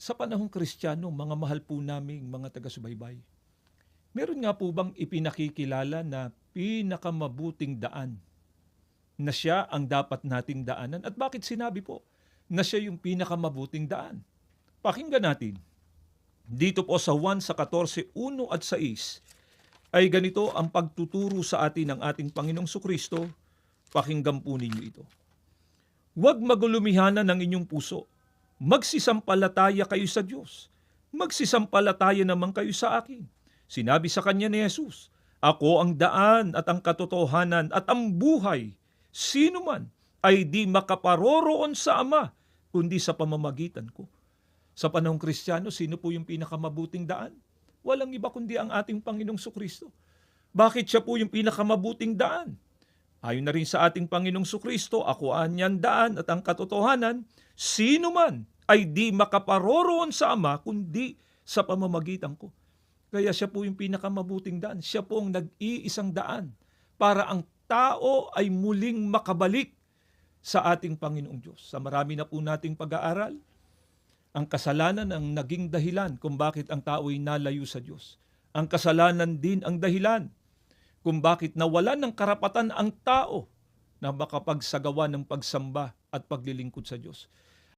Sa panahong Kristiyano, mga mahal po naming mga taga-subaybay, meron nga po bang ipinakikilala na pinakamabuting daan na siya ang dapat nating daanan? At bakit sinabi po na siya yung pinakamabuting daan? Pakinggan natin. Dito po sa 1 sa 14, 1 at 6 ay ganito ang pagtuturo sa atin ng ating Panginoong Sukristo. Pakinggan po ninyo ito. Huwag magulumihanan ng inyong puso. Magsisampalataya kayo sa Diyos. Magsisampalataya naman kayo sa akin. Sinabi sa kanya ni Jesus, ako ang daan at ang katotohanan at ang buhay. Sino man ay di makaparoroon sa Ama, kundi sa pamamagitan ko. Sa panahong Kristiyano, sino po yung pinakamabuting daan? Walang iba kundi ang ating Panginoong Sukristo. Bakit siya po yung pinakamabuting daan? Ayon na rin sa ating Panginoong Sukristo, ako ang daan at ang katotohanan, sino man ay di makaparoroon sa Ama, kundi sa pamamagitan ko. Kaya siya po yung pinakamabuting daan. Siya po ang nag-iisang daan para ang tao ay muling makabalik sa ating Panginoong Diyos. Sa marami na po nating pag-aaral, ang kasalanan ang naging dahilan kung bakit ang tao ay nalayo sa Diyos. Ang kasalanan din ang dahilan kung bakit nawalan ng karapatan ang tao na makapagsagawa ng pagsamba at paglilingkod sa Diyos.